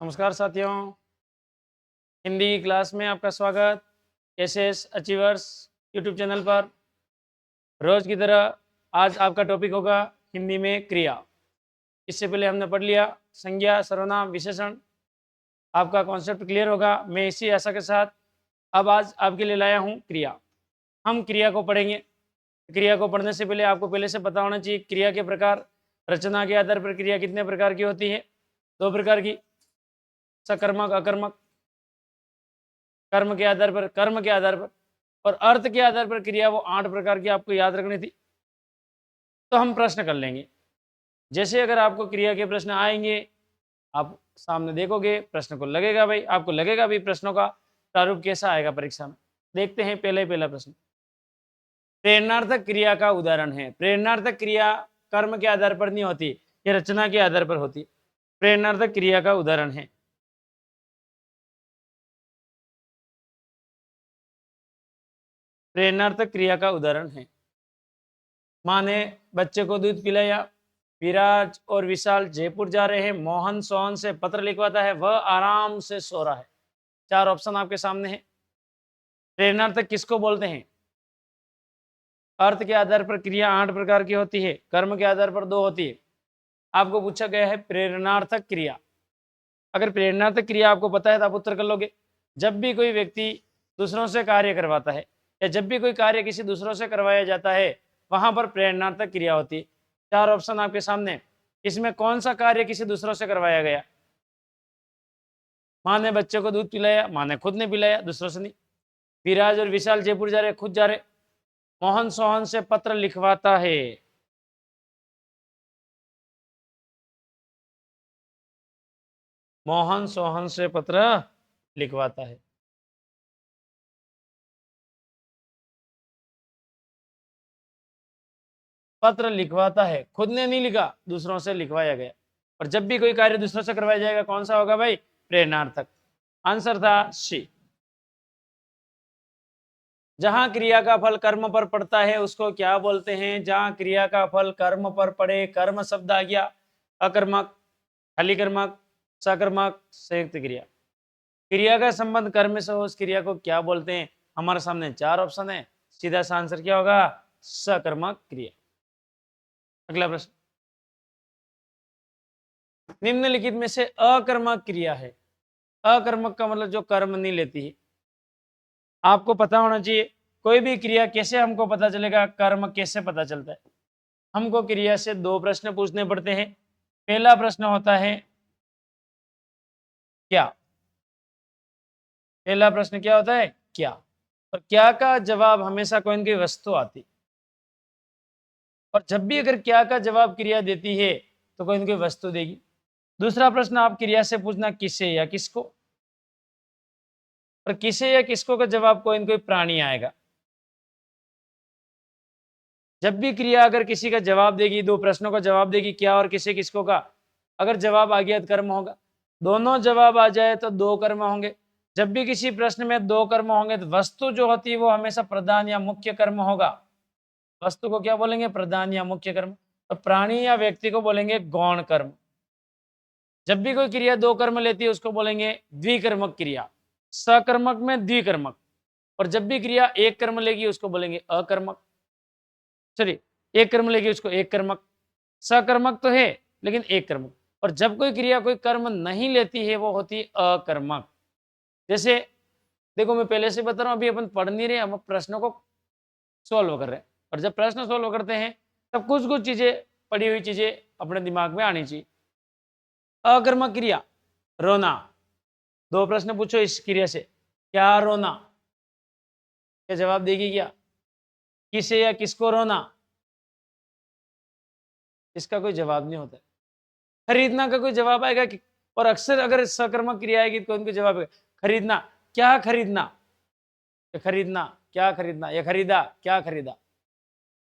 नमस्कार साथियों, हिंदी क्लास में आपका स्वागत। एसएस अचीवर्स यूट्यूब चैनल पर रोज की तरह आज आपका टॉपिक होगा हिंदी में क्रिया। इससे पहले हमने पढ़ लिया संज्ञा, सर्वनाम, विशेषण। आपका कॉन्सेप्ट क्लियर होगा। मैं इसी आशा के साथ अब आज आपके लिए लाया हूँ क्रिया। हम क्रिया को पढ़ेंगे। क्रिया को पढ़ने से पहले आपको पहले से पता होना चाहिए क्रिया के प्रकार। रचना के आधार पर क्रिया कितने प्रकार की होती है? 2 प्रकार की, सकर्मक, अकर्मक। कर्म के आधार पर, कर्म के आधार पर और अर्थ के आधार पर क्रिया, वो 8 प्रकार की आपको याद रखनी थी। तो हम प्रश्न कर लेंगे। जैसे अगर आपको क्रिया के प्रश्न आएंगे, आप सामने देखोगे, प्रश्न को लगेगा भाई, आपको लगेगा भाई प्रश्नों का प्रारूप कैसा आएगा परीक्षा में। देखते हैं पहला प्रश्न। प्रेरणार्थक क्रिया का उदाहरण है। प्रेरणार्थक क्रिया कर्म के आधार पर नहीं होती, ये रचना के आधार पर होती। प्रेरणार्थक क्रिया का उदाहरण है। प्रेरणार्थक क्रिया का उदाहरण है। माँ ने बच्चे को दूध पिलाया। विराज और विशाल जयपुर जा रहे हैं। मोहन सोहन से पत्र लिखवाता है। वह आराम से सो रहा है। 4 ऑप्शन आपके सामने है। प्रेरणार्थक किसको बोलते हैं? अर्थ के आधार पर क्रिया 8 प्रकार की होती है, कर्म के आधार पर 2 होती है। आपको पूछा गया है प्रेरणार्थक क्रिया। अगर प्रेरणार्थक क्रिया आपको पता है तो आप उत्तर कर लोगे। जब भी कोई व्यक्ति दूसरों से कार्य करवाता है या जब भी कोई कार्य किसी दूसरों से करवाया जाता है, वहां पर प्रेरणार्थक क्रिया होती है। 4 ऑप्शन आपके सामने। इसमें कौन सा कार्य किसी दूसरों से करवाया गया? माँ ने बच्चे को दूध पिलाया, माँ ने खुद ने पिलाया, दूसरों से नहीं। विराज और विशाल जयपुर जा रहे, खुद जा रहे। मोहन सोहन से पत्र लिखवाता है। मोहन सोहन से पत्र लिखवाता है। पत्र लिखवाता है, खुद ने नहीं लिखा, दूसरों से लिखवाया गया। और जब भी कोई कार्य दूसरों से करवाया जाएगा, कौन सा होगा भाई? प्रेरणार्थक। आंसर था सी। जहां क्रिया का फल कर्म पर पड़ता है उसको क्या बोलते हैं? जहां क्रिया का फल कर्म पर पड़े, कर्म शब्द आ गया। अकर्मक, खाली कर्मक, सकर्मक, संयुक्त क्रिया। क्रिया का संबंध कर्म से हो, उस क्रिया को क्या बोलते हैं? हमारे सामने 4 ऑप्शन है। सीधा सा आंसर क्या होगा? सकर्मक क्रिया। अगला प्रश्न। निम्नलिखित में से अकर्मक क्रिया है। अकर्मक का मतलब जो कर्म नहीं लेती है। आपको पता होना चाहिए कोई भी क्रिया कैसे हमको पता चलेगा, कर्म कैसे पता चलता है। हमको क्रिया से 2 प्रश्न पूछने पड़ते हैं। पहला प्रश्न होता है क्या। पहला प्रश्न क्या होता है? क्या। और क्या का जवाब हमेशा कोई न कोई वस्तु आती। और जब भी अगर क्या का जवाब क्रिया देती है तो कोई न कोई वस्तु देगी। दूसरा प्रश्न आप क्रिया से पूछना किसे या किसको। और किसे या किसको का जवाब कोई न कोई प्राणी आएगा। जब भी क्रिया अगर किसी का जवाब देगी, 2 प्रश्नों का जवाब देगी, क्या और किसे किसको का, अगर जवाब आ गया तो कर्म होगा। दोनों जवाब आ जाए तो 2 कर्म होंगे। जब भी किसी प्रश्न में 2 कर्म होंगे तो वस्तु जो होती है वो हमेशा प्रधान या मुख्य कर्म होगा। वस्तु को क्या बोलेंगे? प्रधान या मुख्य कर्म। और प्राणी या व्यक्ति को बोलेंगे गौण कर्म। जब भी कोई क्रिया 2 कर्म लेती है उसको बोलेंगे द्विकर्मक क्रिया। सकर्मक में द्विकर्मक। और जब भी क्रिया 1 कर्म लेगी उसको बोलेंगे अकर्मक। चलिए, 1 कर्म लेगी उसको एक कर्मक। सकर्मक तो है लेकिन 1 कर्मक। और जब कोई क्रिया कोई कर्म नहीं लेती है वो होती है अकर्मक। जैसे देखो, मैं पहले से बता रहा हूं, अभी अपन पढ़ नहीं रहे, हम प्रश्नों को सोल्व कर रहे हैं। और जब प्रश्न सोल्व करते हैं तब कुछ कुछ चीजें, पढ़ी हुई चीजें अपने दिमाग में आनी चाहिए। अकर्मक क्रिया, रोना। 2 प्रश्न पूछो इस क्रिया से। क्या रोना? क्या जवाब देगी? क्या, किसे या किसको रोना? इसका कोई जवाब नहीं होता है। खरीदना का कोई जवाब आएगा कि? और अक्सर अगर सकर्मक क्रिया आएगी तो उनके जवाब है खरीदना। क्या खरीदना? ये खरीदना, क्या खरीदना? ये खरीदा, क्या खरीदा?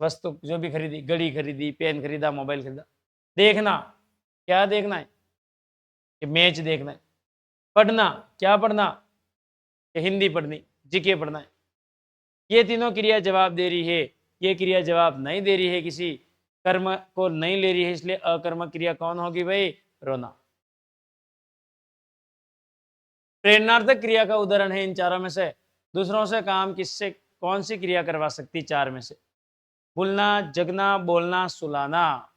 वस्तु जो भी खरीदी, घड़ी खरीदी, पेन खरीदा, मोबाइल खरीदा। देखना, क्या देखना है? ये मैच देखना है। पढ़ना, क्या पढ़ना? ये हिंदी पढ़नी, जीके पढ़ना है। ये तीनों क्रिया जवाब दे रही है। ये क्रिया जवाब नहीं दे रही है, किसी कर्म को नहीं ले रही है, इसलिए अकर्मक क्रिया कौन होगी भाई? रोना। प्रेरणार्थक क्रिया का उदाहरण है इन चारों में से दूसरों से काम किससे कौन सी क्रिया करवा सकती चार में से? भूलना, जगना, बोलना, सुलाना।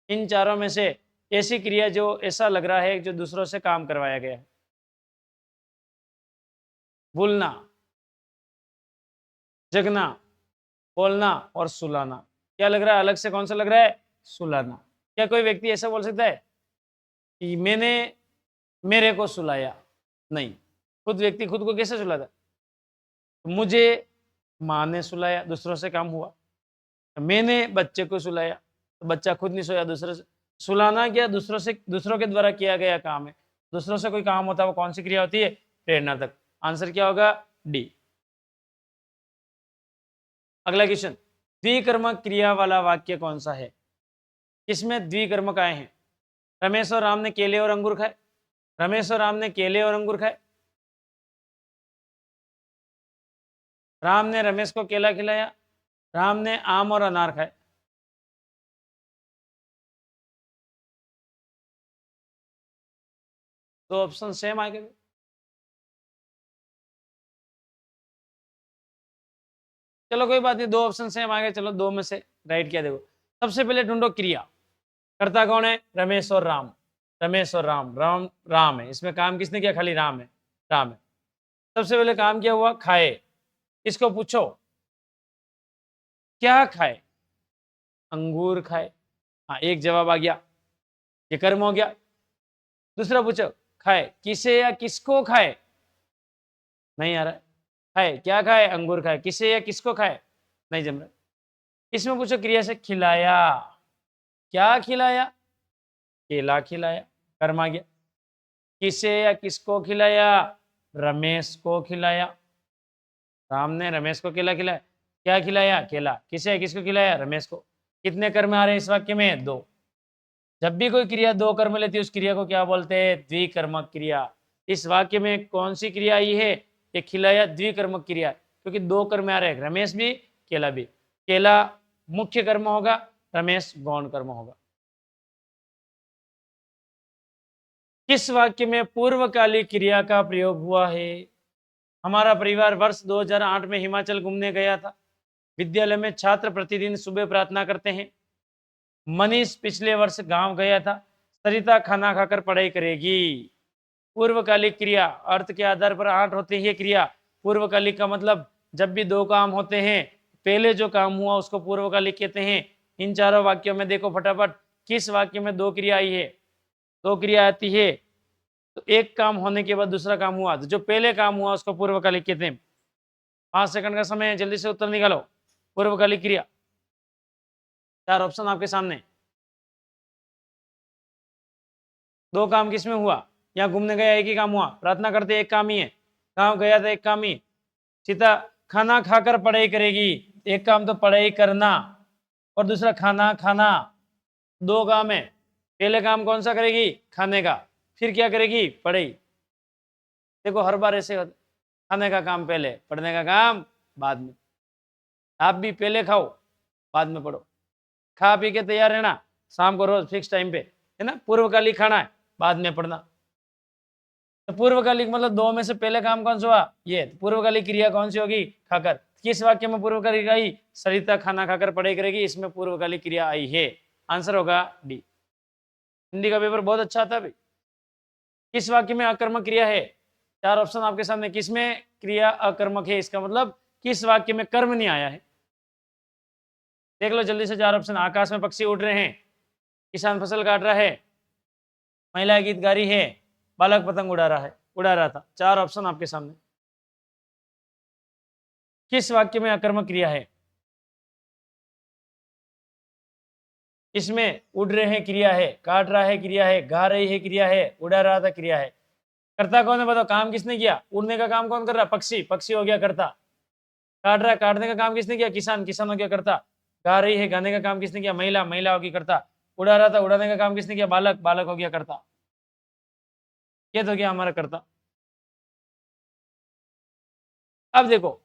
इन चारों में से ऐसी क्रिया जो ऐसा लग रहा है जो दूसरों से काम करवाया गया है। भूलना, जगना, बोलना और सुलाना। क्या लग रहा है? अलग से कौन सा लग रहा है? सुलाना। क्या कोई व्यक्ति ऐसा बोल सकता है कि मैंने मेरे को सुलाया? नहीं। खुद व्यक्ति खुद को कैसे सुलाता? मुझे माँ ने सुलाया, दूसरों से काम हुआ। मैंने बच्चे को सुलाया, तो बच्चा खुद नहीं सोया, दूसरे से। सुलाना क्या? दूसरों से, दूसरों के द्वारा किया गया काम है। दूसरों से कोई काम होता है, वो कौन सी क्रिया होती है? प्रेरणार्थक। आंसर क्या होगा? डी। अगला क्वेश्चन, द्विकर्मक क्रिया वाला वाक्य कौन सा है? किसमें द्विकर्मक आए हैं? रमेश और राम ने केले और अंगूर खाए। रमेश और राम ने केले और अंगूर खाए। राम ने रमेश को केला खिलाया। राम ने आम और अनार खाए। दो ऑप्शन सेम आ गए। चलो कोई बात नहीं, दो ऑप्शन सेम आ गए। चलो दो में से राइट क्या? देखो, सबसे पहले ढूंढो क्रिया। कर्ता कौन है? रमेश और राम। रमेश और राम, राम राम है। इसमें काम किसने किया? खाली राम है। राम है। सबसे पहले काम क्या हुआ? खाए। इसको पूछो क्या खाए? अंगूर खाए। हाँ, एक जवाब आ गया, ये कर्म हो गया। दूसरा पूछो, खाए किसे या किसको खाए? नहीं आ रहा है। खाए क्या? खाए अंगूर खाए। किसे या किसको खाए? नहीं जम रहा। इसमें पूछो क्रिया से, खिलाया। क्या खिलाया? केला खिलाया। कर्म आ गया। किसे या किसको खिलाया? रमेश को खिलाया। राम ने रमेश को केला खिलाया। क्या खिलाया? केला। किसे या किसको खिलाया? रमेश को। कितने कर्म आ रहे हैं इस वाक्य में? दो। जब भी कोई क्रिया दो कर्म लेती है उस क्रिया को क्या बोलते हैं? द्विकर्मक क्रिया। इस वाक्य में कौन सी क्रिया आई है? ये खिलाया द्विकर्मक क्रिया, क्योंकि दो कर्म आ रहे हैं, रमेश भी केला भी। केला मुख्य कर्म होगा, रमेश गौण कर्म होगा। किस वाक्य में पूर्वकालिक क्रिया का प्रयोग हुआ है? हमारा परिवार वर्ष 2008 में हिमाचल घूमने गया था। विद्यालय में छात्र प्रतिदिन सुबह प्रार्थना करते हैं। मनीष पिछले वर्ष गांव गया था। सरिता खाना खाकर पढ़ाई करेगी। पूर्वकालिक क्रिया अर्थ के आधार पर 8 होती है क्रिया। पूर्वकालिक का मतलब जब भी दो काम होते हैं, पहले जो काम हुआ उसको पूर्वकालिक कहते हैं। इन चारों वाक्यों में देखो फटाफट, किस वाक्य में दो क्रिया आई है? दो क्रिया आती है तो एक काम होने के बाद दूसरा काम हुआ, तो जो पहले काम हुआ उसको पूर्वकालिक कहते हैं। 5 सेकंड का समय है, जल्दी से उत्तर निकालो। पूर्वकालिक क्रिया, चार ऑप्शन आपके सामने। दो काम किसमें हुआ? यहाँ घूमने गया एक ही काम हुआ, प्रार्थना करते एक काम ही है, गाँव गया था एक काम ही। सीता खाना खाकर पढ़ाई करेगी, एक काम तो पढ़ाई करना और दूसरा खाना खाना, दो काम है। पहले काम कौन सा करेगी? खाने का। फिर क्या करेगी? पढ़ाई। देखो हर बार ऐसे होता, खाने का काम पहले, पढ़ने का काम बाद में। आप भी पहले खाओ बाद में पढ़ो। खा पी के तैयार रहना, शाम को रोज फिक्स टाइम पे, है ना। पूर्वकालिक खाना है, बाद में पढ़ना। तो पूर्वकालिक मतलब दो में से पहले काम कौन सा हुआ? ये। पूर्वकालिक क्रिया कौन सी होगी? खाकर। किस वाक्य में पूर्वकालिक आई? सरिता खाना खाकर पढ़ाई करेगी, इसमें पूर्वकालिक क्रिया आई है। आंसर होगा डी। हिंदी का पेपर बहुत अच्छा था भाई। किस वाक्य में अकर्मक क्रिया है? चार ऑप्शन आपके सामने, किसमें क्रिया अकर्मक है? इसका मतलब किस वाक्य में कर्म नहीं आया है? देख लो जल्दी से चार ऑप्शन। आकाश में पक्षी उड़ रहे हैं, किसान फसल काट रहा है, महिला गीत गा रही है, बालक पतंग उड़ा रहा था। चार ऑप्शन आपके सामने। किस वाक्य में अकर्मक क्रिया है? इसमें उड़ रहे हैं क्रिया है, काट रहा है क्रिया है, गा रही है क्रिया है, उड़ा रहा था क्रिया है। कर्ता कौन है बताओ? काम किसने किया? उड़ने का काम कौन कर रहा? पक्षी, पक्षी हो गया कर्ता। काट रहा है, काटने का काम किसने किया? किसान, किसान हो गया कर्ता। गा रही है, गाने का काम किसने किया? महिला, महिला होगी कर्ता। उड़ा रहा था, उड़ाने का काम किसने किया? बालक, बालक हो गया कर्ता। ये तो गया हमारा कर्ता। अब देखो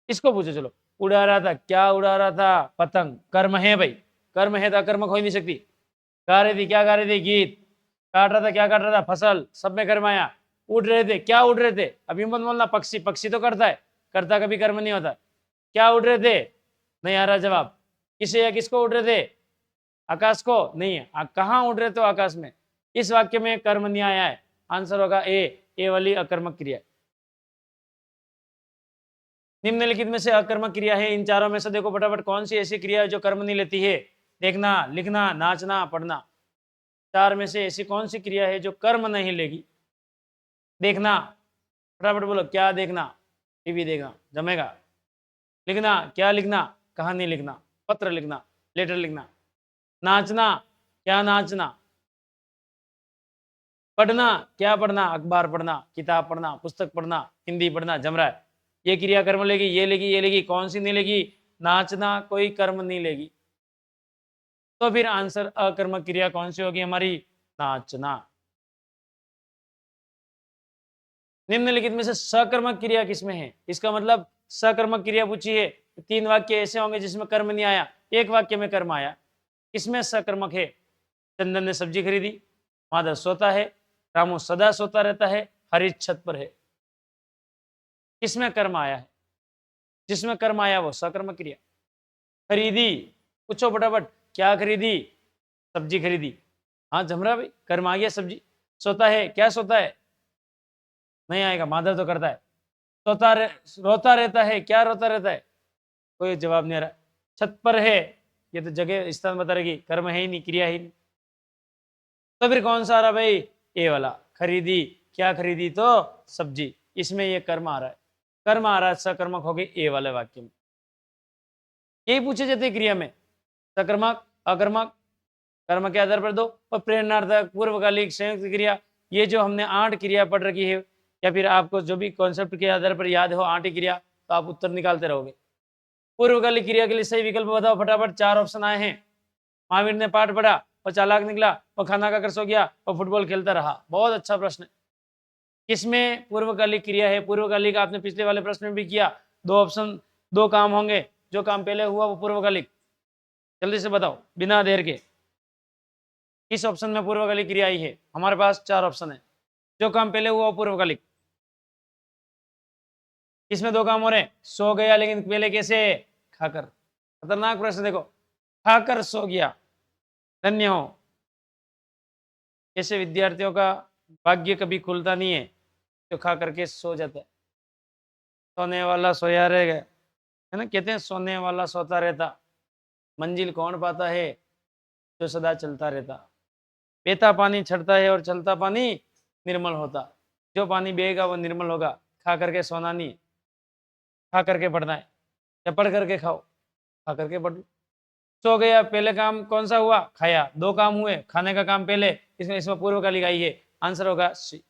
इसको पूछो, चलो। उड़ा रहा था, क्या उड़ा रहा था? पतंग। कर्म है भाई, कर्म है तो अकर्मक हो ही नहीं सकती। गा रही थी, क्या गा रही थी? गीत। काट रहा था, क्या काट रहा था? फसल। सब में कर्म आया। उड़ रहे थे, क्या उड़ रहे थे? अभी मत बोलना पक्षी, पक्षी तो करता है, करता कभी कर्म नहीं होता। क्या उड़ रहे थे? नहीं आ रहा जवाब। किसे या किसको उड़ रहे थे? आकाश को? नहीं है। कहाँ उड़ रहे थे आकाश में? इस वाक्य में कर्म नहीं आया है। आंसर होगा ए वाली अकर्मक क्रिया। निम्नलिखित में से अकर्मक क्रिया है, इन चारों में से देखो फटाफट कौन सी ऐसी क्रिया है जो कर्म नहीं लेती है? देखना, लिखना, नाचना, पढ़ना। चार में से ऐसी कौन सी क्रिया है जो कर्म नहीं लेगी? देखना, फटाफट बोलो, क्या देखना? टीवी देखना जमेगा। लिखना, क्या लिखना? कहानी लिखना, पत्र लिखना, लेटर लिखना। नाचना, क्या नाचना? पढ़ना, क्या पढ़ना? अखबार पढ़ना, किताब पढ़ना, पुस्तक पढ़ना, हिंदी पढ़ना। जम रहा है? ये क्रिया कर्म लेगी, ये लेगी, ये लेगी, कौन सी नहीं लेगी? नाचना कोई कर्म नहीं लेगी। तो फिर आंसर अकर्मक क्रिया कौन सी होगी हमारी? नाचना। निम्नलिखित में से सकर्मक क्रिया किसमें है? इसका मतलब सकर्मक क्रिया पूछी है, तीन वाक्य ऐसे होंगे जिसमें कर्म नहीं आया, एक वाक्य में कर्म आया। किसमें सकर्मक है? चंदन ने सब्जी खरीदी, माधव सोता है, रामू सदा सोता रहता है, हरीश छत पर है। किसमें कर्म आया है? जिसमें कर्म आया वो सकर्मक क्रिया। खरीदी, पूछो फटाफट, क्या खरीदी? सब्जी खरीदी। हाँ जम रहा भाई, कर्म आ गया सब्जी। सोता है, क्या सोता है? नहीं आएगा, माधव तो करता है। रोता रहता है, क्या रोता रहता है? कोई जवाब नहीं आ रहा। छत पर है, ये तो जगह स्थान बता रहेगी, कर्म है ही नहीं, क्रिया ही नहीं। तो फिर कौन सा आ रहा भाई? ए वाला, खरीदी। क्या खरीदी? तो सब्जी। इसमें ये कर्म आ रहा है, कर्म आ रहा है, सकर्मक हो गई ए वाले वाक्य में। यही पूछे जाते क्रिया में, सकर्मक, अकर्मक, कर्म के आधार पर दो, और प्रेरणार्थक, पूर्वकालिक, संयुक्त क्रिया। ये जो हमने 8 क्रिया पढ़ रखी है, या फिर आपको जो भी कॉन्सेप्ट के आधार पर याद हो 8 ही क्रिया, तो आप उत्तर निकालते रहोगे। पूर्वकालिक क्रिया के लिए सही विकल्प बताओ फटाफट। 4 ऑप्शन आए हैं। महावीर ने पाठ पढ़ा और चालाक निकला, और खाना खाकर सो गया, और फुटबॉल खेलता रहा। बहुत अच्छा प्रश्न। किसमें पूर्वकालिक क्रिया है? पूर्वकालिक आपने पिछले वाले प्रश्न में भी किया। 2 ऑप्शन, 2 काम होंगे, जो काम पहले हुआ वो पूर्वकालिक। जल्दी से बताओ बिना देर के, किस ऑप्शन में पूर्वकालिक क्रिया आई है? हमारे पास 4 ऑप्शन है। जो काम पहले हुआ वो पूर्वकालिक। किसमें 2 काम हो रहे हैं? सो गया, लेकिन पहले कैसे? खाकर। खतरनाक प्रश्न देखो, खाकर सो गया। धन्य हो, ऐसे विद्यार्थियों का भाग्य कभी खुलता नहीं है जो खा करके सो जाता है। सोने वाला सोया रह गया, है ना? कहते हैं सोने वाला सोता रहता, मंजिल कौन पाता है? जो सदा चलता रहता। बहता पानी छड़ता है और चलता पानी निर्मल होता। जो पानी बहेगा वो निर्मल होगा। खा करके सोना नहीं, खा करके पढ़ना है, या पढ़ करके खाओ, खा करके पढ़ लो। सो गया, पहले काम कौन सा हुआ? खाया। 2 काम हुए, खाने का काम पहले, इसमें पूर्वकालिक आई है। आंसर होगा सी।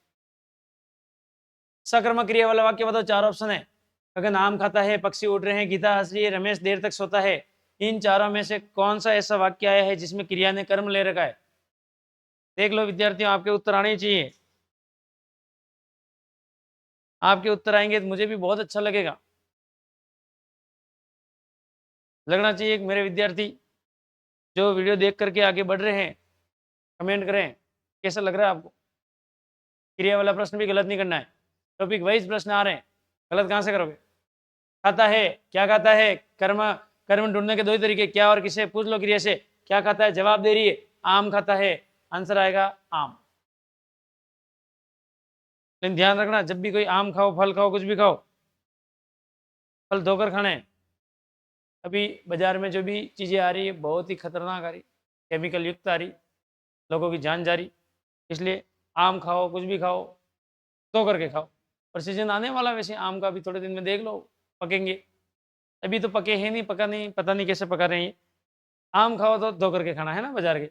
सकर्मक क्रिया वाला वाक्य बताओ। 4 ऑप्शन है। गगन आम खाता है, पक्षी उड़ रहे हैं, गीता हंस रही है, रमेश देर तक सोता है। इन चारों में से कौन सा ऐसा वाक्य आया है जिसमें क्रिया ने कर्म ले रखा है? देख लो विद्यार्थियों, आपके उत्तर आने चाहिए। आपके उत्तर आएंगे तो मुझे भी बहुत अच्छा लगेगा। लगना चाहिए कि मेरे विद्यार्थी जो वीडियो देख करके आगे बढ़ रहे हैं, कमेंट करें कैसा लग रहा है आपको। क्रिया वाला प्रश्न भी गलत नहीं करना है, टॉपिक वाइज प्रश्न आ रहे हैं, गलत कहाँ से करोगे? खाता है, क्या खाता है? कर्म, कर्म ढूंढने के 2 ही तरीके, क्या और किसे। पूछ लो क्रिया से, क्या खाता है? जवाब दे रही है आम खाता है। आंसर आएगा आम। लेकिन ध्यान रखना, जब भी कोई आम खाओ, फल खाओ, कुछ भी खाओ, फल धोकर खाना है। अभी बाजार में जो भी चीज़ें आ रही है बहुत ही खतरनाक आ रही, केमिकल युक्त आ रही, लोगों की जान जा रही। इसलिए आम खाओ, कुछ भी खाओ, धो करके खाओ। और सीजन आने वाला वैसे आम का, भी थोड़े दिन में देख लो पकेंगे। अभी तो पके हैं नहीं, पका नहीं, पता नहीं कैसे पका रहे हैं। आम खाओ तो धो करके खाना है ना बाजार के।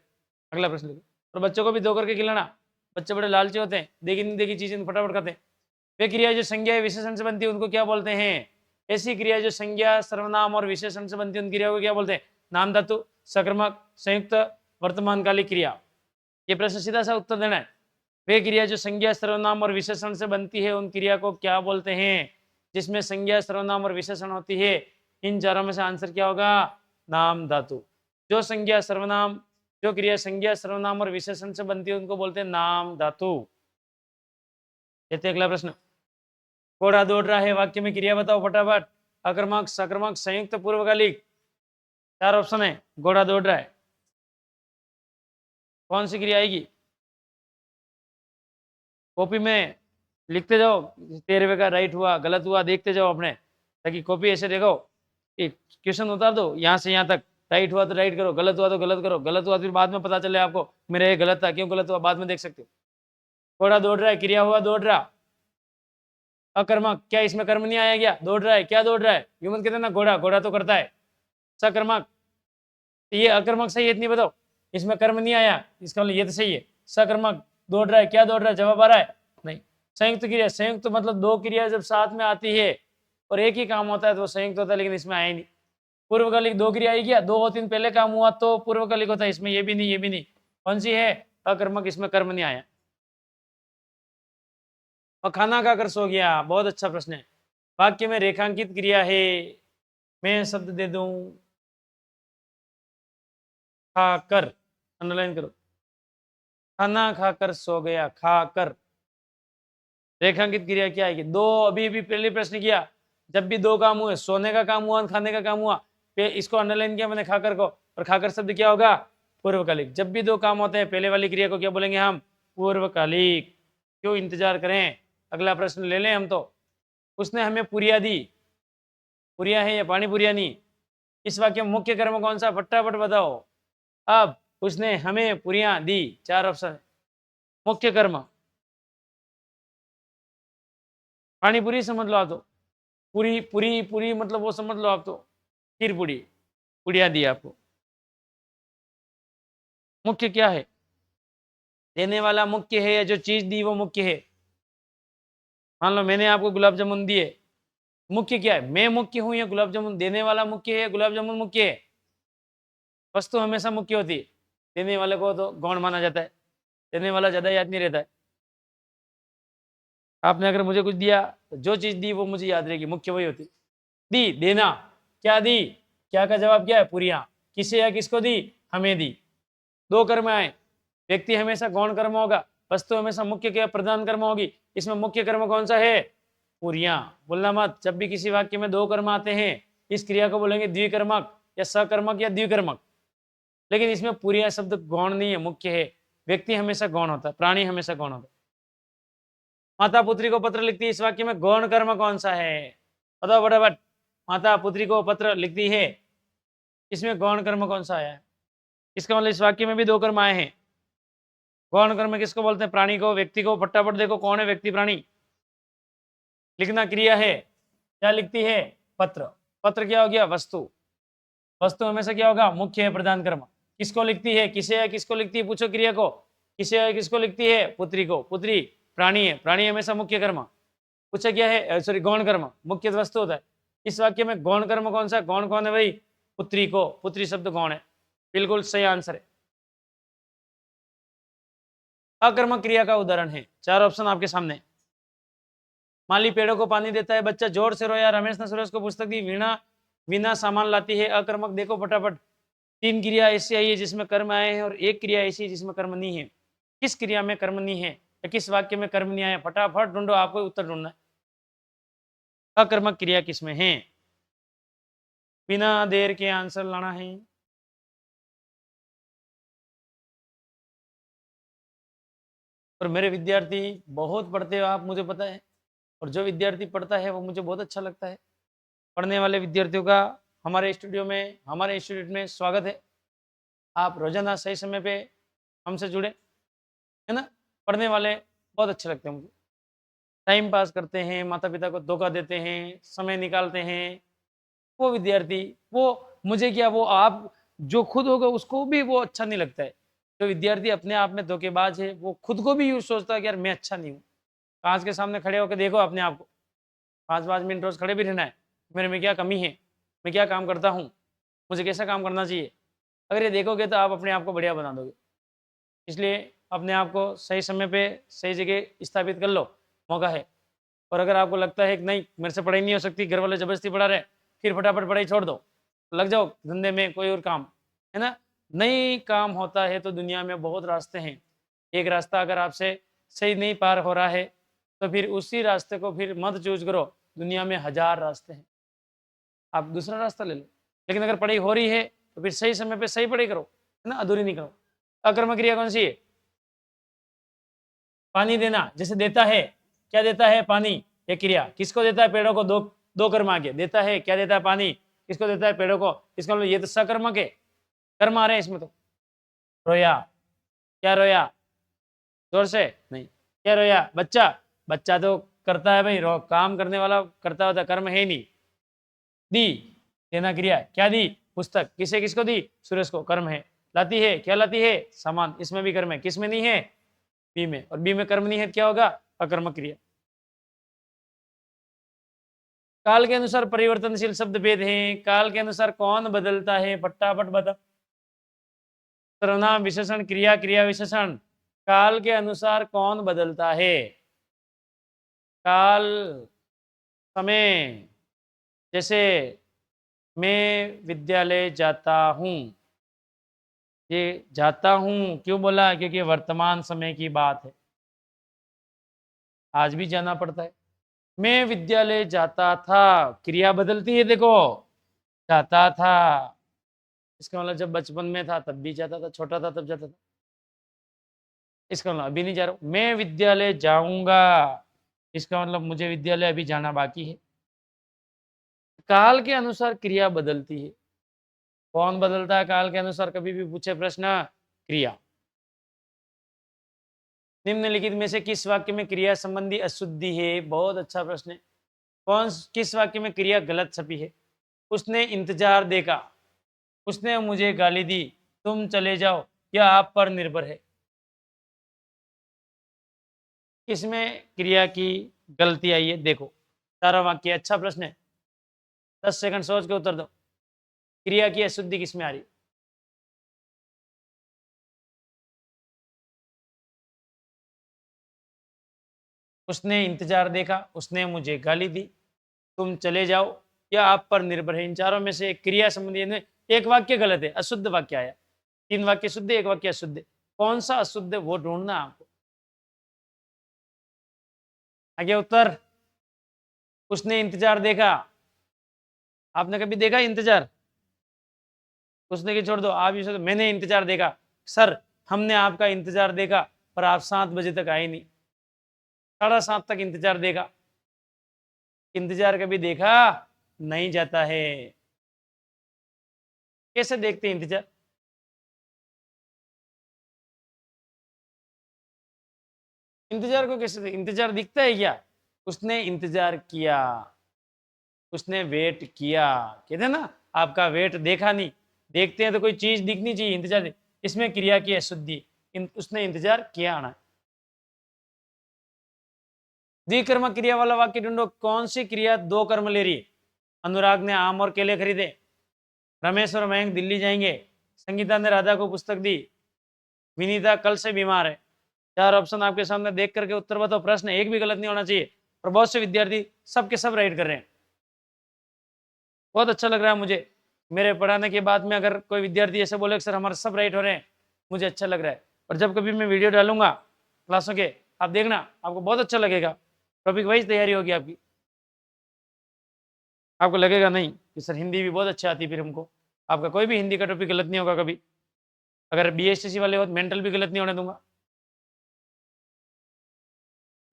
अगला प्रश्न लिखो। और बच्चों को भी धो करके खिलाना। बच्चे बड़े लालची होते हैं, देखी नहीं देखी चीजें फटाफट खाते हैं। वे क्रिया जो संज्ञा विशेषण से बनती है उनको क्या बोलते हैं? ऐसी क्रिया जो संज्ञा, सर्वनाम और विशेषण से बनती है उन क्रियाओं को क्या बोलते हैं? नाम धातु, सकर्मक, संयुक्त, वर्तमानकालिक क्रिया। ये प्रश्न सीधा सा उत्तर देना है। वे क्रिया जो संज्ञा, सर्वनाम और विशेषण से बनती है उन क्रिया को क्या बोलते हैं? जिसमें संज्ञा, सर्वनाम और विशेषण होती है। इन चारों में से आंसर क्या होगा? नाम धातु। जो संज्ञा, सर्वनाम जो क्रिया संज्ञा सर्वनाम और विशेषण से बनती है उनको बोलते हैं नाम धातु। अगला प्रश्न, घोड़ा दौड़ रहा है, वाक्य में क्रिया बताओ फटाफट। अकर्मक, सकर्मक, संयुक्त, पूर्वकालिक। 4 ऑप्शन है। घोड़ा दौड़ रहा है, कौन सी क्रिया आएगी? कॉपी में लिखते जाओ, 13वें का राइट हुआ गलत हुआ देखते जाओ अपने, ताकि कॉपी ऐसे देखो, एक क्वेश्चन उतार दो यहाँ से यहाँ तक, राइट हुआ तो राइट करो, गलत हुआ तो गलत करो, गलत हुआ तो फिर बाद में पता चले आपको मेरा ये गलत था, क्यों गलत हुआ बाद में देख सकते हो। घोड़ा दौड़ रहा है, क्रिया हुआ दौड़ रहा। अकर्मक, क्या इसमें कर्म नहीं आया? गया दौड़ रहा है, क्या दौड़ रहा है? ह्यूमन कहते हैं ना घोड़ा, घोड़ा तो करता है। सकर्मक, ये अकर्मक सही है, इतनी बताओ, इसमें कर्म नहीं आया, इसका मतलब ये तो सही है। सकर्मक दौड़ रहा है, क्या दौड़ रहा है? जवाब आ रहा है नहीं। संयुक्त क्रिया, संयुक्त मतलब 2 क्रिया जब साथ में आती है और एक ही काम होता है तो वो संयुक्त होता है, लेकिन इसमें आया ही नहीं। पूर्वकालिक 2 क्रिया आई क्या? 2 और 3 पहले काम हुआ तो पूर्वकालिक होता है, इसमें ये भी नहीं ये भी नहीं। कौन सी है? अकर्मक, इसमें कर्म नहीं आया। और खाना खाकर सो गया, बहुत अच्छा प्रश्न है। वाक्य में रेखांकित क्रिया है, मैं शब्द दे दूं खाकर, अंडरलाइन करो। खाना खाकर सो गया, खाकर। रेखांकित क्रिया क्या आएगी? 2 अभी भी पहले प्रश्न किया, जब भी 2 काम हुए, सोने का काम हुआ, खाने का काम हुआ, इसको अंडरलाइन किया मैंने खाकर को, और खाकर शब्द क्या होगा? पूर्वकालिक। जब भी 2 काम होते हैं पहले वाली क्रिया को क्या बोलेंगे हम? पूर्वकालिक। क्यों इंतजार करें, अगला प्रश्न ले लें हम। तो उसने हमें पुरिया दी, पुरिया है या पानी पुरिया नहीं? इस वाक्य में मुख्य कर्म कौन सा? फटाफट बताओ। अब उसने हमें पुरिया दी, 4 ऑप्शन। मुख्य कर्म पानी पूरी समझ लो आप तो, पूरी पूरी पूरी मतलब वो समझ लो आप तो, खीर पूरी, पुड़िया दी आपको। मुख्य क्या है? देने वाला मुख्य है या जो चीज दी वो मुख्य है? मान लो मैंने आपको गुलाब जामुन दिए, मुख्य क्या है? मैं मुख्य हूं या गुलाब जामुन? देने वाला मुख्य है, गुलाब जामुन मुख्य है? वस्तु हमेशा मुख्य होती है, देने वाले को तो गौण माना जाता है, देने वाला ज्यादा याद नहीं रहता है। आपने अगर मुझे कुछ दिया तो जो चीज दी वो मुझे याद रहेगी, मुख्य वही होती। दी, देना, क्या दी? क्या का जवाब क्या है? पुरिया। किसे या किसको दी? हमें दी। 2 कर्म आए, व्यक्ति हमेशा गौण कर्म होगा, वस्तु हमेशा मुख्य क्रिया प्रधान कर्म होगी। इसमें मुख्य कर्म कौन सा है? पुरिया। बोलना मत, जब भी किसी वाक्य में 2 कर्म आते हैं इस क्रिया को बोलेंगे द्विकर्मक या सकर्मक या द्विकर्मक। लेकिन इसमें पुरिया शब्द गौण नहीं है, मुख्य है। व्यक्ति हमेशा गौण होता है, प्राणी हमेशा गौण होता है। माता पुत्री को पत्र लिखती है, इस वाक्य में गौण कर्म कौन सा है? बताओ फटाफट। माता पुत्री को पत्र लिखती है, इसमें गौण कर्म कौन सा आया है? इसका मतलब इस वाक्य में भी 2 कर्म आए हैं। गौण कर्म किसको बोलते हैं? प्राणी को, व्यक्ति को। फटाफट देखो कौन है व्यक्ति प्राणी? लिखना क्रिया है, क्या लिखती है? पत्र। पत्र क्या हो गया? वस्तु। वस्तु हमेशा क्या होगा? मुख्य है, प्रधान कर्म। किसको लिखती है? किसे या किसको लिखती है? पूछो क्रिया को, किसे या किसको लिखती है? पुत्री को। पुत्री प्राणी है, प्राणी हमेशा मुख्य कर्म। पूछा क्या है? सॉरी, गौण कर्म मुख्य वस्तु होता है। इस वाक्य में गौण कर्म कौन सा? गौण कौन है भाई? पुत्री को। पुत्री शब्द गौण है, बिल्कुल सही आंसर है। अकर्मक क्रिया का उदाहरण है, 4 ऑप्शन आपके सामने। माली पेड़ों को पानी देता है, बच्चा जोर से रोया, रमेश ने सुरेश को पुस्तक दी, वीणा वीणा सामान लाती है। अकर्मक देखो फटाफट, 3 क्रिया ऐसी आई है जिसमें कर्म आए हैं और 1 क्रिया ऐसी है जिसमें कर्म नहीं है। किस क्रिया में कर्म नहीं है या किस वाक्य में कर्म नहीं आया? फटाफट ढूंढो, आपको उत्तर ढूंढना है। अकर्मक क्रिया किसमें है? बिना देर के आंसर लाना है। और मेरे विद्यार्थी बहुत पढ़ते हो आप, मुझे पता है, और जो विद्यार्थी पढ़ता है वो मुझे बहुत अच्छा लगता है। पढ़ने वाले विद्यार्थियों का हमारे स्टूडियो में, हमारे इंस्टीट्यूट में स्वागत है। आप रोजाना सही समय पे हमसे जुड़े, है ना। पढ़ने वाले बहुत अच्छे लगते हैं मुझे, टाइम पास करते हैं, माता पिता को धोखा देते हैं, समय निकालते हैं। वो विद्यार्थी, वो मुझे क्या, वो आप जो खुद होगा उसको भी वो अच्छा नहीं लगता है। जो विद्यार्थी अपने आप में धोखेबाज है वो खुद को भी यूँ सोचता है कि यार मैं अच्छा नहीं हूँ। कांच के सामने खड़े होकर देखो अपने आप को, 5-5 मिनट रोज खड़े भी रहना है, मेरे में क्या कमी है, मैं क्या काम करता हूँ, मुझे कैसा काम करना चाहिए। अगर ये देखोगे तो आप अपने आप को बढ़िया बना दोगे। इसलिए अपने आप को सही समय पे सही जगह स्थापित कर लो, मौका है। और अगर आपको लगता है कि नहीं मेरे से पढ़ाई नहीं हो सकती, घर वाले जबरदस्ती पढ़ा रहे, फिर फटाफट पढ़ाई छोड़ दो, लग जाओ धंधे में, कोई और काम, है ना। नहीं काम होता है तो दुनिया में बहुत रास्ते हैं। एक रास्ता अगर आपसे सही नहीं पार हो रहा है तो फिर उसी रास्ते को फिर मत चूज करो, दुनिया में 1000 रास्ते हैं, आप दूसरा रास्ता ले लो। लेकिन अगर पढ़ाई हो रही है तो फिर सही समय पे सही पढ़ाई करो, है ना, अधूरी नहीं करो। अकर्मक क्रिया कौन सी है? पानी देना, जैसे देता है, क्या देता है? पानी। ये क्रिया किसको देता है? पेड़ों को। दो दो कर्म आगे, देता है, क्या देता है? पानी। किसको देता है? पेड़ों को। इसका मतलब ये तो सकर्मक है, कर्म आ रहे हैं इसमें तो। रोया, क्या रोया? जोर से नहीं, क्या रोया? बच्चा, बच्चा तो करता है भाई, रो काम करने वाला करता होता, कर्म है नहीं। दी, देना क्रिया, क्या दी? पुस्तक, किसे किसको दी? सुरेश को, कर्म है। लाती है, क्या लाती है? सामान, इसमें भी कर्म है। किस में नहीं है? बी में। और बी में कर्म नहीं है, क्या होगा? अकर्मक क्रिया। काल के अनुसार परिवर्तनशील शब्द भेद हैं, काल के अनुसार कौन बदलता है? फटाफट बता। सर्वनाम विशेषण क्रिया, क्रिया विशेषण। काल के अनुसार कौन बदलता है? काल, समय। जैसे मैं विद्यालय जाता हूं, ये जाता हूं क्यों बोला? क्योंकि वर्तमान समय की बात है, आज भी जाना पड़ता है। मैं विद्यालय जाता था, क्रिया बदलती है, देखो, जाता था, इसका मतलब जब बचपन में था तब भी जाता था, छोटा था तब जाता था। इसका मतलब अभी नहीं जा रहा हूं। मैं विद्यालय जाऊंगा, इसका मतलब मुझे विद्यालय अभी जाना बाकी है। काल के अनुसार क्रिया बदलती है। कौन बदलता है काल के अनुसार? कभी भी पूछे प्रश्न, क्रिया। निम्नलिखित में से किस वाक्य में क्रिया संबंधी अशुद्धि है? बहुत अच्छा प्रश्न है। किस वाक्य में क्रिया गलत छपी है? उसने इंतजार देखा, उसने मुझे गाली दी, तुम चले जाओ, यह आप पर निर्भर है। किसमें क्रिया की गलती आई है? देखो, सारा वाक्य। अच्छा प्रश्न है, 10 सेकंड सोच के उत्तर दो। क्रिया की अशुद्धि किसमें आ रही? उसने इंतजार देखा, उसने मुझे गाली दी, तुम चले जाओ, या आप पर निर्भर है। इन चारों में से एक क्रिया संबंधी एक वाक्य गलत है, अशुद्ध वाक्य आया। 3 वाक्य शुद्ध, एक वाक्य अशुद्ध। कौन सा अशुद्ध है वो ढूंढना आपको। आगे उत्तर। उसने इंतजार देखा, आपने कभी देखा इंतजार? उसने की छोड़ दो, आप ये मैंने इंतजार देखा। सर, हमने आपका इंतजार देखा पर आप 7 बजे तक आए नहीं, 7:30 तक इंतजार देखा। इंतजार कभी देखा नहीं जाता है। कैसे देखते हैं इंतजार? इंतजार को कैसे इंतजार दिखता है क्या? उसने इंतजार किया, उसने वेट किया। कहते हैं ना, आपका वेट देखा नहीं, देखते हैं तो कोई चीज दिखनी चाहिए, इंतजार। इसमें क्रिया की अशुद्धि, उसने इंतजार किया आना। द्विकर्मक क्रिया वाला वाक्य ढूंढो। कौन सी क्रिया 2 कर्म ले रही है? अनुराग ने आम और केले खरीदे, रमेश और मयंक दिल्ली जाएंगे, संगीता ने राधा को पुस्तक दी, विनीता कल से बीमार है। 4 ऑप्शन आपके सामने देख करके उत्तर बताओ। प्रश्न एक भी गलत नहीं होना चाहिए। और बहुत से विद्यार्थी सब के सब राइट कर रहे हैं। बहुत अच्छा लग रहा है मुझे, मेरे पढ़ाने के बाद में अगर कोई विद्यार्थी ऐसे बोले सर हमारे सब राइट हो रहे हैं, मुझे अच्छा लग रहा है। और जब कभी मैं वीडियो डालूंगा क्लासों के, आप देखना, आपको बहुत अच्छा लगेगा। टॉपिक वाइज तैयारी होगी आपकी, आपको लगेगा नहीं कि सर हिंदी भी बहुत अच्छी आती है। फिर हमको आपका कोई भी हिंदी का टॉपिक गलत नहीं होगा कभी। अगर BSTC वाले हो तो मेंटल भी गलत नहीं होने दूंगा।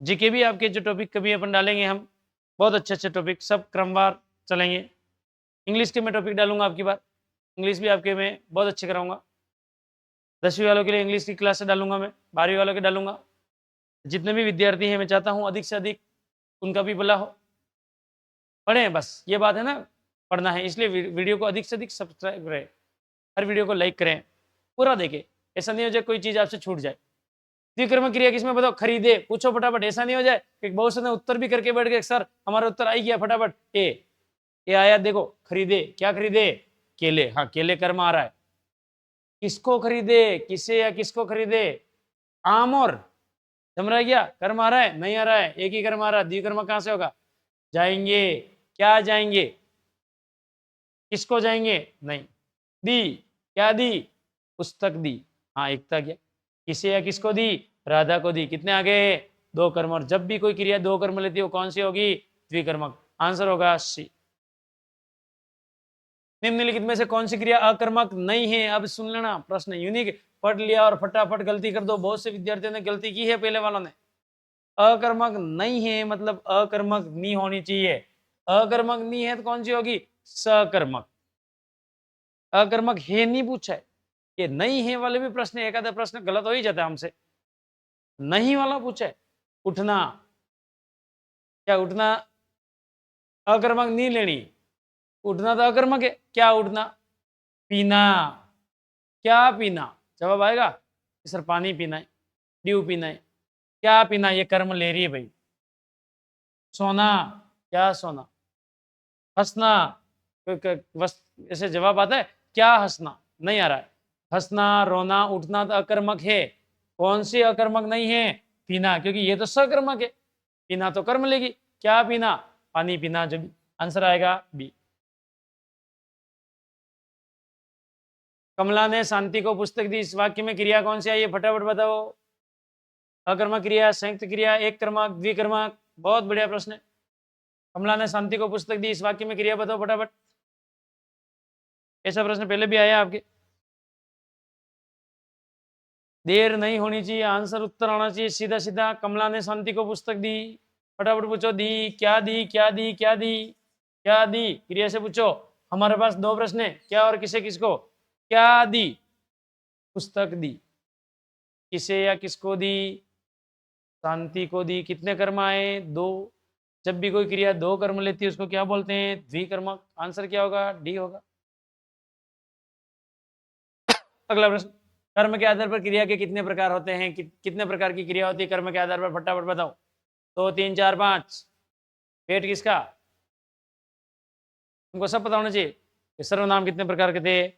जीके भी आपके जो टॉपिक कभी अपन डालेंगे, हम बहुत अच्छे अच्छे टॉपिक सब क्रमवार चलेंगे। इंग्लिश के मैं टॉपिक डालूंगा आपकी बार, इंग्लिश भी आपके मैं बहुत अच्छे कराऊंगा। 10वीं वालों के लिए इंग्लिश की क्लास डालूंगा मैं, 12वीं वालों के डालूंगा। जितने भी विद्यार्थी हैं मैं चाहता हूँ अधिक से अधिक उनका भी भला हो। पढ़ें, बस ये बात है ना, पढ़ना है। इसलिए वीडियो को अधिक से अधिक सब्सक्राइब करें, हर वीडियो को लाइक करें, पूरा देखें। ऐसा नहीं हो जाए कोई चीज़ आपसे छूट जाए। द्विकर्मक क्रिया किसमें बताओ? खरीदे। पूछो फटाफट, ऐसा नहीं हो जाए कि बहुत से उत्तर भी करके बैठ गए, सर हमारा उत्तर आई गया फटाफट। ए आया, देखो, खरीदे, क्या खरीदे? केले। हाँ, केले कर्म आ रहा है। किसको खरीदे? किसे या किसको खरीदे? आम और जम रहा है क्या? कर्म आ रहा है? नहीं आ रहा है, एक ही कर्म आ रहा है। द्विकर्मक कहां से होगा? जाएंगे, क्या जाएंगे? किसको जाएंगे? नहीं, दी, क्या दी? पुस्तक दी, हाँ एकता किया। किसे या किसको दी, राधा को दी। कितने आ गए, 2 कर्म। और जब भी कोई क्रिया 2 कर्म लेती है वो कौन सी होगी, द्विकर्मक। आंसर होगा सी। निम्नलिखित में से कौन सी क्रिया अकर्मक नहीं है। अब सुन लेना, प्रश्न यूनिक, पढ़ लिया और फटाफट गलती कर दो। बहुत से विद्यार्थियों ने गलती की है पहले वालों ने। अकर्मक नहीं है मतलब अकर्मक नहीं होनी चाहिए। अकर्मक नहीं है तो कौन सी होगी, सकर्मक। अकर्मक है नहीं पूछा है, ये नहीं है वाले भी प्रश्न, एक आधा प्रश्न गलत हो ही जाता है हमसे। नहीं वाला पूछा है, उठना, क्या उठना अकर्मक नहीं लेनी, उठना तो अकर्मक है। क्या उठना, पीना, क्या पीना, जवाब आएगा सर पानी पीना है, ड्यू पीना है। क्या पीना, ये कर्म ले रही है भाई। सोना, क्या सोना। हंसना, ऐसे जवाब आता है, क्या हंसना, नहीं आ रहा है। हंसना, रोना, उठना तो अकर्मक है। कौन सी अकर्मक नहीं है, पीना, क्योंकि ये तो सकर्मक है। पीना तो कर्म लेगी। क्या पीना, पानी पीना। जो भी आंसर आएगा बी। कमला ने शांति को पुस्तक दी, इस वाक्य में क्रिया कौन सी आई है, फटाफट बताओ। अकर्मक क्रिया, संयुक्त क्रिया, एक कर्मक, द्विकर्मक। बहुत बढ़िया प्रश्न है। कमला ने शांति को पुस्तक दी, इस वाक्य में क्रिया बताओ फटाफट। ऐसा प्रश्न पहले भी आया आपके। देर नहीं होनी चाहिए, आंसर उत्तर आना चाहिए सीधा सीधा। कमला ने शांति को पुस्तक दी, फटाफट पूछो। दी, क्या दी, क्या दी, क्या दी, क्या दी, क्रिया से पूछो। हमारे पास 2 प्रश्न है, क्या और किसे किसको। क्या दी, पुस्तक दी। किसे या किसको दी, शांति को दी। कितने कर्म आए, 2। जब भी कोई क्रिया 2 कर्म लेती है उसको क्या बोलते हैं, द्विकर्मक। आंसर क्या होगा, डी होगा। अगला प्रश्न, कर्म के आधार पर क्रिया के कितने प्रकार होते हैं, कितने प्रकार की क्रिया होती है कर्म के आधार पर, फटाफट बताओ। 2, 3, 4, 5। पेट किसका, तुमको सब पता होना चाहिए। सर्वनाम कितने प्रकार के थे,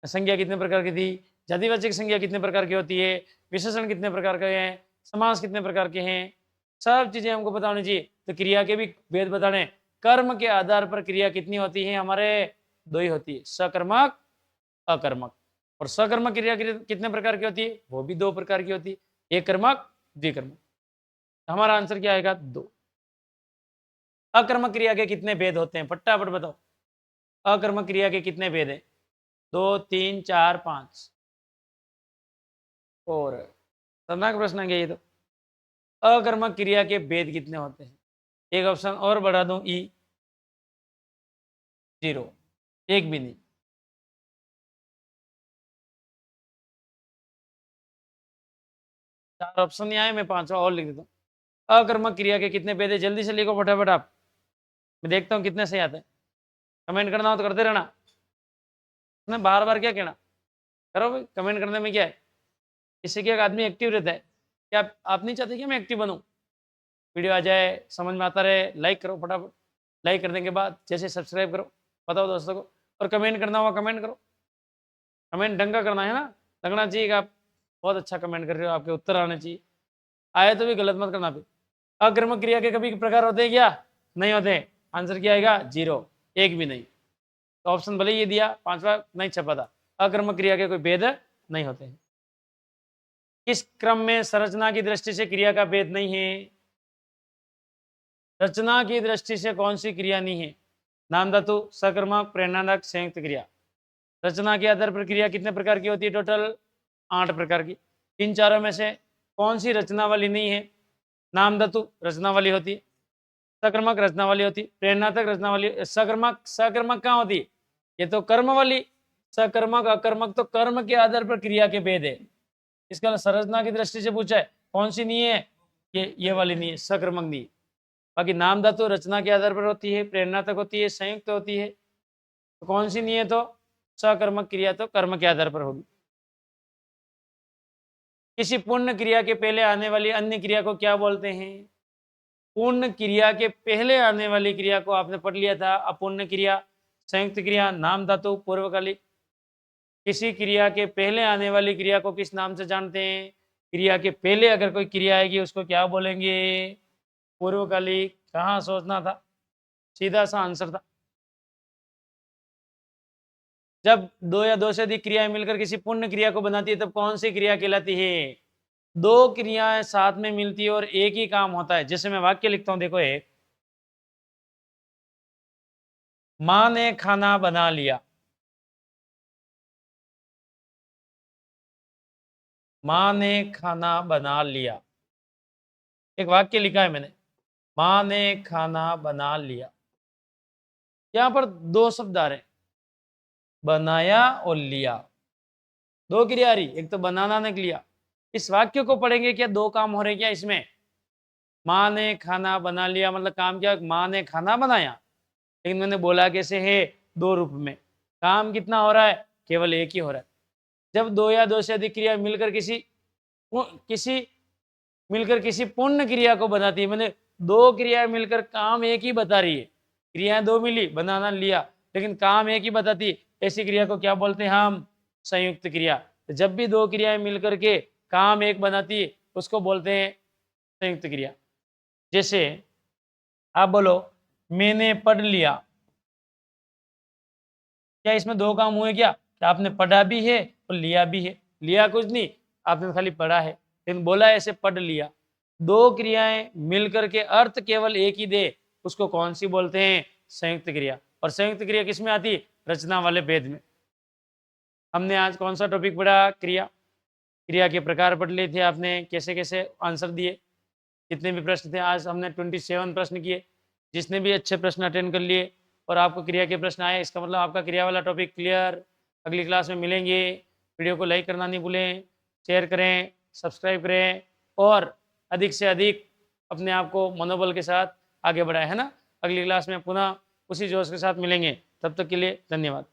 संज्ञा कितने प्रकार की थी, जातिवाचक संज्ञा कितने प्रकार की होती है, विशेषण कितने प्रकार के हैं, समास कितने प्रकार के हैं, सब चीजें हमको पता होनी चाहिए। तो क्रिया के भी भेद बताने। कर्म के आधार पर क्रिया कितनी होती है हमारे, 2 ही होती है, सकर्मक, अकर्मक। और सकर्मक क्रिया कितने प्रकार की होती है, वो भी 2 प्रकार की होती है, एक कर्मक, द्विकर्मक। हमारा आंसर क्या आएगा, 2। अकर्मक क्रिया के कितने भेद होते हैं, फटाफट बताओ। अकर्मक क्रिया के कितने भेद हैं, 2, 3, 4, 5। और खतरनाक प्रश्न है ये तो। अकर्मक क्रिया के भेद कितने होते हैं, एक ऑप्शन और बढ़ा दूं, ई 0, एक भी नहीं। चार ऑप्शन नहीं आए, मैं 5वां और लिख देता हूँ। अकर्मक क्रिया के कितने भेद है, जल्दी से लिखो फटाफट आप, मैं देखता हूँ कितने सही आते हैं। कमेंट करना हो तो करते रहना, मैं बार बार क्या कहना, करो भाई, कमेंट करने में क्या है, इससे क्या आदमी एक्टिव रहता है। क्या आप नहीं चाहते कि मैं एक्टिव बनूं, वीडियो आ जाए, समझ में आता रहे, लाइक करो फटाफट। लाइक करने के बाद जैसे सब्सक्राइब करो, बताओ दोस्तों को। और कमेंट करना हुआ कमेंट करो, कमेंट ढंग का करना है ना, लगना चाहिए कि आप बहुत अच्छा कमेंट कर रहे हो, आपके उत्तर आने चाहिए। आए तो भी गलत मत करना फिर। अकर्मक क्रिया के कभी प्रकार होते हैं क्या, नहीं होते। आंसर क्या आएगा, 0, एक भी नहीं। तो ऑप्शन भले ये दिया, 5वां नहीं छपा था। अकर्मक क्रिया के कोई भेद नहीं होते हैं। किस क्रम में संरचना की दृष्टि से क्रिया का भेद नहीं है, रचना की दृष्टि से कौन सी क्रिया नहीं है, नाम धातु, सकर्मक, प्रेरणादायक, संयुक्त क्रिया। रचना के आधार पर क्रिया कितने प्रकार की होती है, टोटल 8 प्रकार की। इन चारों में से कौन सी रचना वाली नहीं है, नाम धातु रचना वाली होती है, सकर्मक रचना वाली होती है, प्रेरणात्मक रचना वाली। सकर्मक, सकर्मक कहाँ होती है, ये तो कर्म वाली। सकर्मक अकर्मक तो कर्म के आधार पर क्रिया के भेद है। इसका संरचना की दृष्टि से पूछा है, कौन सी नहीं है, ये वाली नहीं है, सकर्मक नहीं है। बाकी नाम धातु रचना के आधार पर होती है, प्रेरणात्मक होती है, संयुक्त होती है। तो कौन सी नहीं है, तो सकर्मक क्रिया तो कर्म के आधार पर होगी। किसी पूर्ण क्रिया के पहले आने वाली अन्य क्रिया को क्या बोलते हैं, पूर्ण क्रिया के पहले आने वाली क्रिया को आपने पढ़ लिया था, अपूर्ण क्रिया, संयुक्त क्रिया, नाम धातु, पूर्वकालिक। किसी क्रिया के पहले आने वाली क्रिया को किस नाम से जानते हैं, क्रिया के पहले अगर कोई क्रिया आएगी उसको क्या बोलेंगे, पूर्वकालिक। कहाँ सोचना था, सीधा सा आंसर था। जब दो या दो से अधिक क्रियाएं मिलकर किसी पूर्ण क्रिया को बनाती है तब कौन सी क्रिया कहलाती है? दो क्रियाएं साथ में मिलती है और एक ही काम होता है। जैसे मैं वाक्य लिखता हूं, देखो, एक मां ने खाना बना लिया। मां ने खाना बना लिया, एक वाक्य लिखा है मैंने, मां ने खाना बना लिया। यहां पर दो शब्द आ रहे हैं, बनाया और लिया। दो क्रिया आ रही, एक तो बनाना ने लिया। इस वाक्य को पढ़ेंगे क्या दो काम हो रहे क्या इसमें? मां ने खाना बना लिया मतलब काम क्या? मां ने खाना बनाया, लेकिन मैंने बोला कैसे है? दो रूप में। काम कितना हो रहा है? केवल एक ही हो रहा है। जब दो या दो से अधिक क्रिया मिलकर किसी पूर्ण क्रिया को बताती है, मैंने दो क्रिया मिलकर काम एक ही बता रही है। क्रियाएं दो मिली, बनाना लिया, लेकिन काम एक ही बताती है, ऐसी क्रिया को क्या बोलते हैं हम? संयुक्त क्रिया। तो जब भी दो क्रियाएं मिलकर के काम एक बनाती है उसको बोलते हैं संयुक्त क्रिया। जैसे आप बोलो मैंने पढ़ लिया, क्या इसमें दो काम हुए क्या? आपने पढ़ा भी है और लिया भी है। लिया कुछ नहीं, आपने खाली पढ़ा है, लेकिन बोला ऐसे पढ़ लिया। दो क्रियाएं मिलकर के अर्थ केवल एक ही दे, उसको कौन सी बोलते हैं? संयुक्त क्रिया। और संयुक्त क्रिया किस में आती है? रचना वाले भेद में। हमने आज कौन सा टॉपिक पढ़ा? क्रिया। क्रिया के प्रकार पढ़ लिए थे आपने, कैसे कैसे आंसर दिए, जितने भी प्रश्न थे आज हमने 27 प्रश्न किए। जिसने भी अच्छे प्रश्न अटेंड कर लिए और आपको क्रिया के प्रश्न आए, इसका मतलब आपका क्रिया वाला टॉपिक क्लियर। अगली क्लास में मिलेंगे। वीडियो को लाइक करना नहीं भूलें, शेयर करें, सब्सक्राइब करें और अधिक से अधिक अपने आप को मनोबल के साथ आगे बढ़ाएं, है ना। अगली क्लास में पुनः उसी जोश के साथ मिलेंगे। तब तक के लिए धन्यवाद।